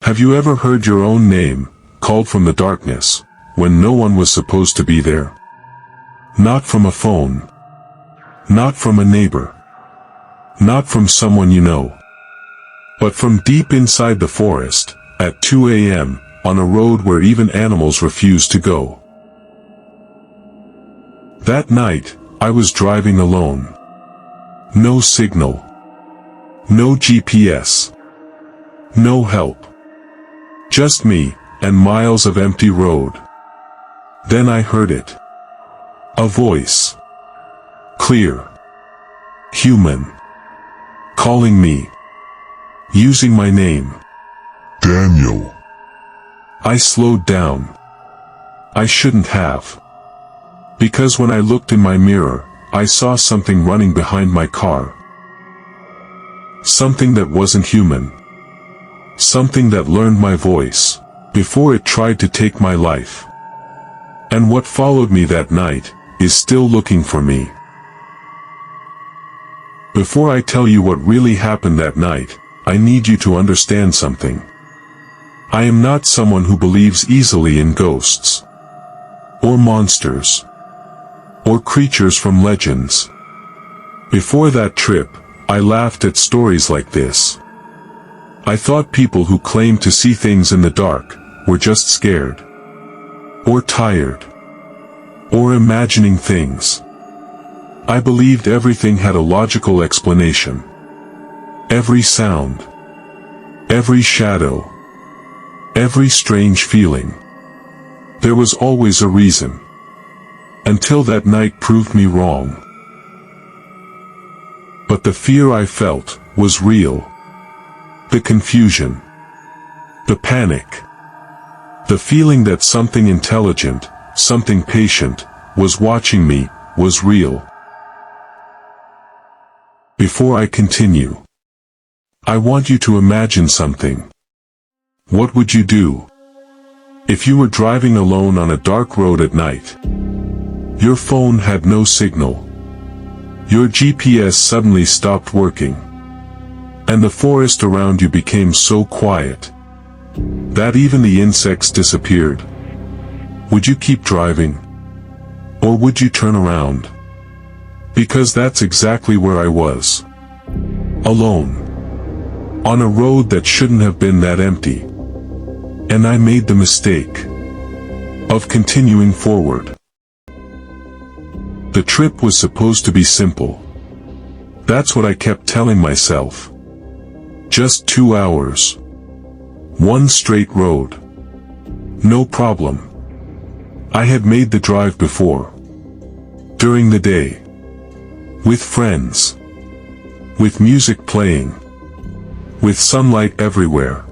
Have you ever heard your own name, called from the darkness, when no one was supposed to be there? Not from a phone. Not from a neighbor. Not from someone you know. But from deep inside the forest, at 2 a.m., on a road where even animals refuse to go. That night, I was driving alone. No signal. No GPS. No help. Just me, and miles of empty road. Then I heard it. A voice. Clear. Human. Calling me. Using my name. Daniel. I slowed down. I shouldn't have. Because when I looked in my mirror, I saw something running behind my car. Something that wasn't human. Something that learned my voice, before it tried to take my life. And what followed me that night, is still looking for me. Before I tell you what really happened that night, I need you to understand something. I am not someone who believes easily in ghosts. Or monsters. Or creatures from legends. Before that trip, I laughed at stories like this. I thought people who claimed to see things in the dark, were just scared. Or tired. Or imagining things. I believed everything had a logical explanation. Every sound. Every shadow. Every strange feeling. There was always a reason. Until that night proved me wrong. But the fear I felt was real. The confusion. The panic. The feeling that something intelligent, something patient, was watching me, was real. Before I continue, I want you to imagine something. What would you do? If you were driving alone on a dark road at night. Your phone had no signal. Your GPS suddenly stopped working. And the forest around you became so quiet that even the insects disappeared. Would you keep driving? Or would you turn around? Because that's exactly where I was. Alone. On a road that shouldn't have been that empty. And I made the mistake of continuing forward. The trip was supposed to be simple. That's what I kept telling myself. Just 2 hours. One straight road. No problem. I had made the drive before. During the day. With friends. With music playing. With sunlight everywhere.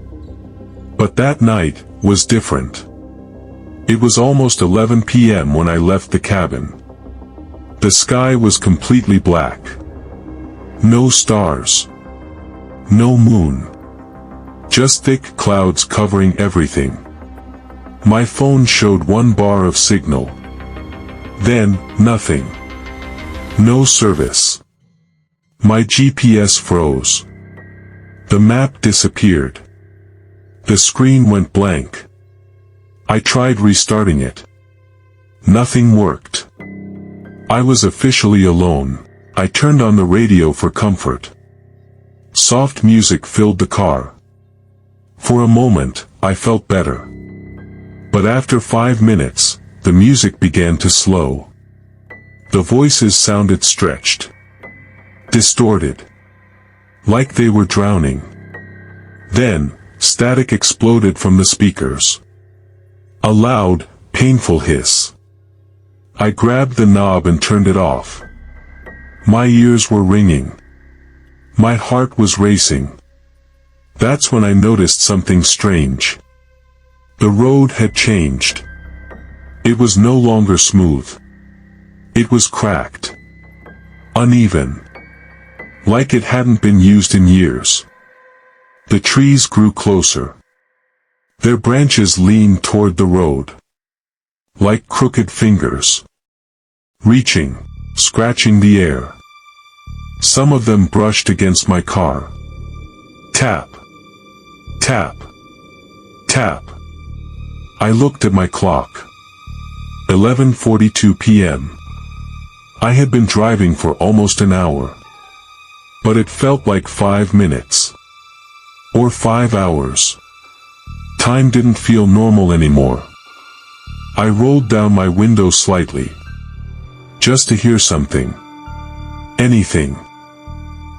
But that night was different. It was almost 11 p.m. when I left the cabin. The sky was completely black. No stars. No moon. Just thick clouds covering everything. My phone showed 1 bar of signal. Then, nothing. No service. My GPS froze. The map disappeared. The screen went blank. I tried restarting it. Nothing worked. I was officially alone. I turned on the radio for comfort. Soft music filled the car. For a moment, I felt better. But after 5 minutes, the music began to slow. The voices sounded stretched. Distorted. Like they were drowning. Then, static exploded from the speakers. A loud, painful hiss. I grabbed the knob and turned it off. My ears were ringing. My heart was racing. That's when I noticed something strange. The road had changed. It was no longer smooth. It was cracked. Uneven. Like it hadn't been used in years. The trees grew closer. Their branches leaned toward the road. Like crooked fingers. Reaching, scratching the air. Some of them brushed against my car. Tap. Tap. Tap. I looked at my clock. 11:42 p.m. I had been driving for almost an hour. But it felt like 5 minutes. Or 5 hours. Time didn't feel normal anymore. I rolled down my window slightly. Just to hear something. Anything.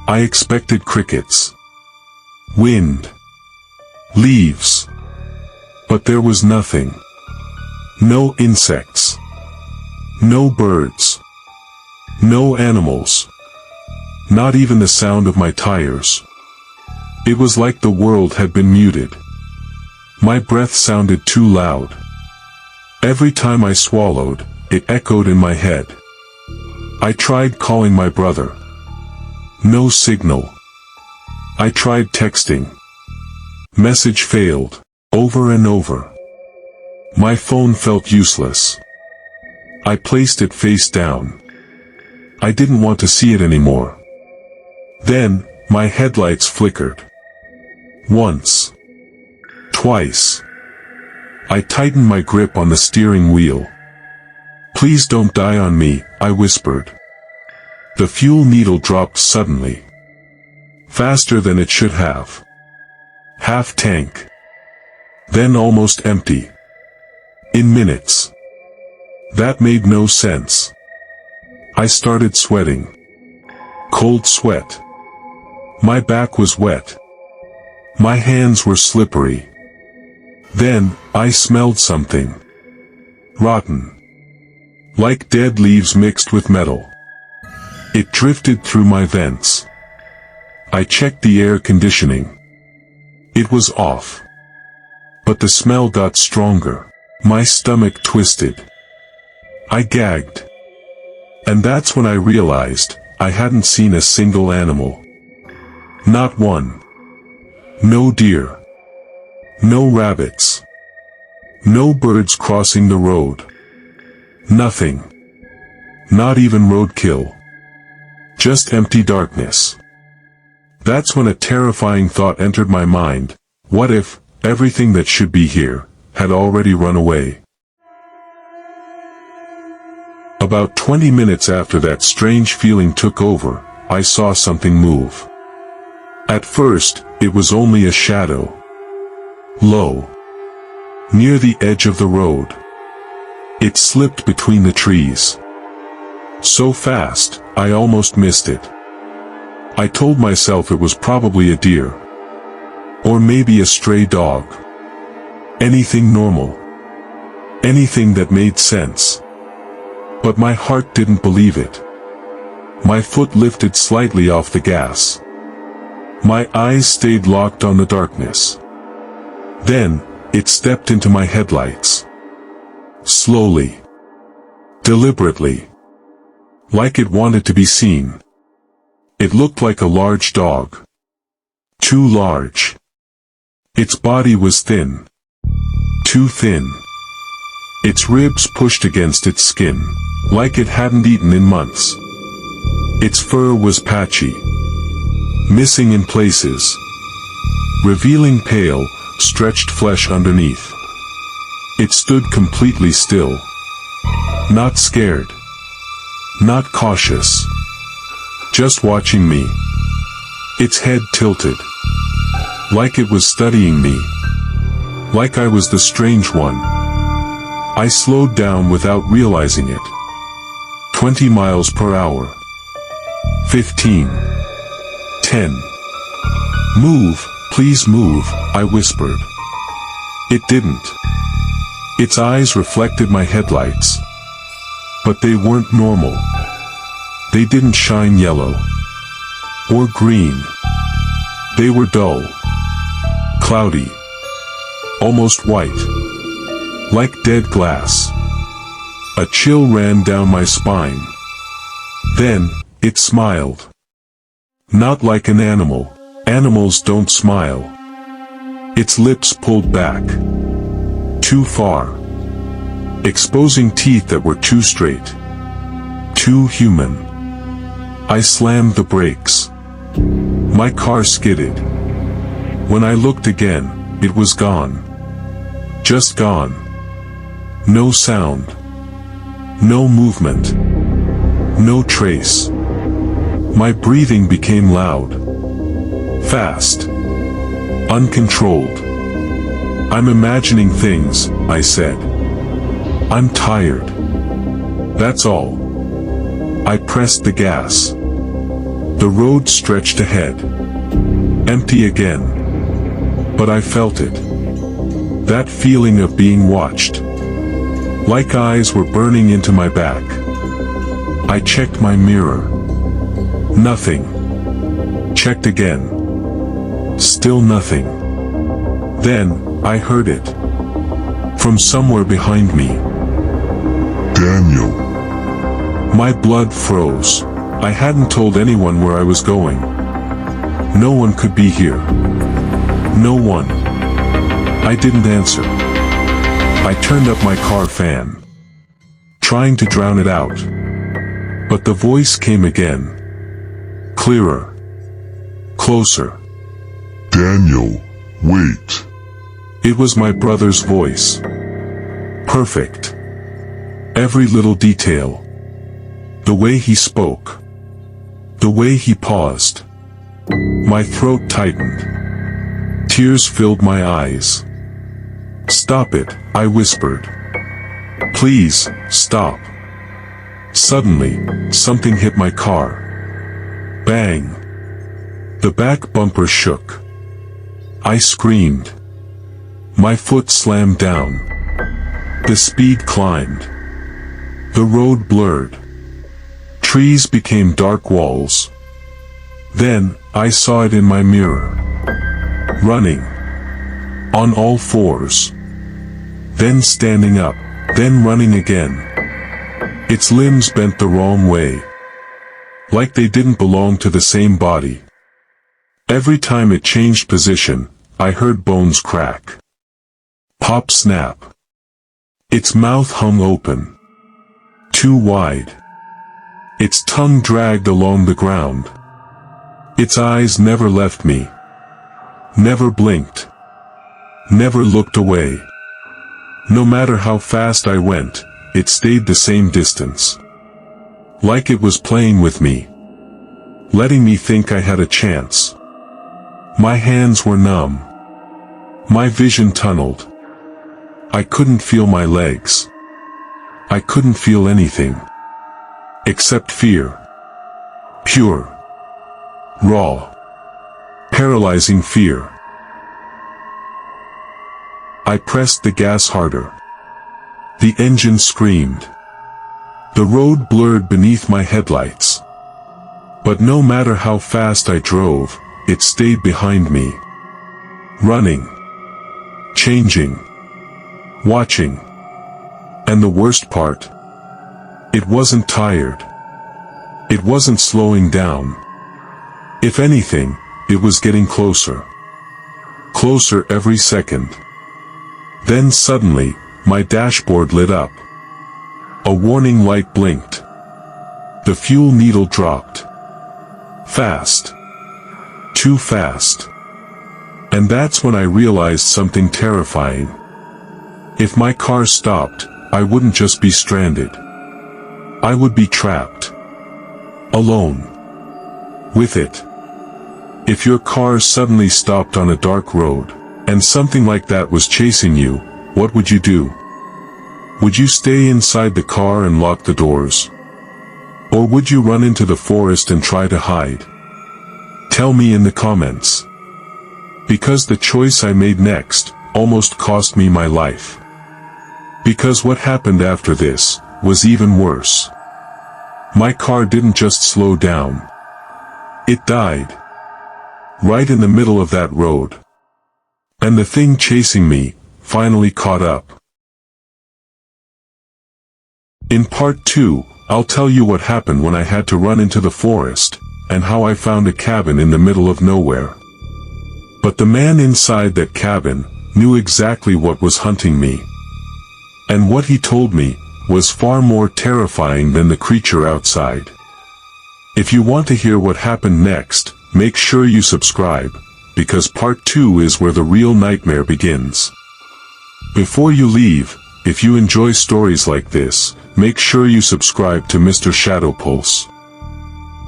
I expected crickets. Wind. Leaves. But there was nothing. No insects. No birds. No animals. Not even the sound of my tires. It was like the world had been muted. My breath sounded too loud. Every time I swallowed, it echoed in my head. I tried calling my brother. No signal. I tried texting. Message failed, over and over. My phone felt useless. I placed it face down. I didn't want to see it anymore. Then, my headlights flickered. Once. Twice. I tightened my grip on the steering wheel. "Please don't die on me," I whispered. The fuel needle dropped suddenly. Faster than it should have. Half tank. Then almost empty. In minutes. That made no sense. I started sweating. Cold sweat. My back was wet. My hands were slippery. Then, I smelled something. Rotten. Like dead leaves mixed with metal. It drifted through my vents. I checked the air conditioning. It was off. But the smell got stronger. My stomach twisted. I gagged. And that's when I realized I hadn't seen a single animal. Not one. No deer. No rabbits. No birds crossing the road. Nothing. Not even roadkill. Just empty darkness. That's when a terrifying thought entered my mind. What if everything that should be here had already run away? About 20 minutes after that strange feeling took over, I saw something move. At first, it was only a shadow. Low. Near the edge of the road. It slipped between the trees. So fast, I almost missed it. I told myself it was probably a deer. Or maybe a stray dog. Anything normal. Anything that made sense. But my heart didn't believe it. My foot lifted slightly off the gas. My eyes stayed locked on the darkness. Then, it stepped into my headlights. Slowly. Deliberately. Like it wanted to be seen. It looked like a large dog. Too large. Its body was thin. Too thin. Its ribs pushed against its skin, like it hadn't eaten in months. Its fur was patchy. Missing in places. Revealing pale, stretched flesh underneath. It stood completely still. Not scared. Not cautious. Just watching me. Its head tilted. Like it was studying me. Like I was the strange one. I slowed down without realizing it. 20 miles per hour. 15. 10. "Move, please move," I whispered. It didn't. Its eyes reflected my headlights. But they weren't normal. They didn't shine yellow. Or green. They were dull. Cloudy. Almost white. Like dead glass. A chill ran down my spine. Then, it smiled. Not like an animal. Animals don't smile. Its lips pulled back. Too far. Exposing teeth that were too straight. Too human. I slammed the brakes. My car skidded. When I looked again, it was gone. Just gone. No sound. No movement. No trace. My breathing became loud. Fast. Uncontrolled. I'm imagining things, I said. I'm tired. That's all. I pressed the gas. The road stretched ahead. Empty again. But I felt it. That feeling of being watched. Like eyes were burning into my back. I checked my mirror. Nothing. Checked again. Still nothing. Then, I heard it. From somewhere behind me. Daniel. My blood froze. I hadn't told anyone where I was going. No one could be here. No one. I didn't answer. I turned up my car fan, trying to drown it out. But the voice came again. Clearer. Closer. Daniel, wait. It was my brother's voice. Perfect. Every little detail. The way he spoke. The way he paused. My throat tightened. Tears filled my eyes. Stop it, I whispered. Please, stop. Suddenly, something hit my car. Bang. The back bumper shook. I screamed. My foot slammed down. The speed climbed. The road blurred. Trees became dark walls. Then, I saw it in my mirror. Running. On all fours. Then standing up. Then running again. Its limbs bent the wrong way. Like they didn't belong to the same body. Every time it changed position, I heard bones crack. Pop snap. Its mouth hung open. Too wide. Its tongue dragged along the ground. Its eyes never left me. Never blinked. Never looked away. No matter how fast I went, it stayed the same distance. Like it was playing with me. Letting me think I had a chance. My hands were numb. My vision tunneled. I couldn't feel my legs. I couldn't feel anything. Except fear. Pure. Raw. Paralyzing fear. I pressed the gas harder. The engine screamed. The road blurred beneath my headlights. But no matter how fast I drove, it stayed behind me. Running. Changing. Watching. And the worst part? It wasn't tired. It wasn't slowing down. If anything, it was getting closer. Closer every second. Then suddenly, my dashboard lit up. A warning light blinked. The fuel needle dropped. Fast. Too fast. And that's when I realized something terrifying. If my car stopped, I wouldn't just be stranded. I would be trapped. Alone. With it. If your car suddenly stopped on a dark road, and something like that was chasing you, what would you do? Would you stay inside the car and lock the doors? Or would you run into the forest and try to hide? Tell me in the comments. Because the choice I made next almost cost me my life. Because what happened after this was even worse. My car didn't just slow down. It died. Right in the middle of that road. And the thing chasing me finally caught up. In part 2, I'll tell you what happened when I had to run into the forest, and how I found a cabin in the middle of nowhere. But the man inside that cabin knew exactly what was hunting me. And what he told me was far more terrifying than the creature outside. If you want to hear what happened next, make sure you subscribe, because part 2 is where the real nightmare begins. Before you leave, if you enjoy stories like this, make sure you subscribe to Mr. Shadow Pulse.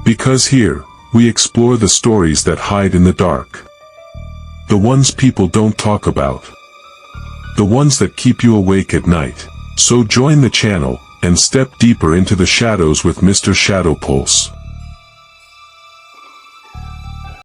Because here, we explore the stories that hide in the dark. The ones people don't talk about. The ones that keep you awake at night. So join the channel, and step deeper into the shadows with Mr. Shadow Pulse.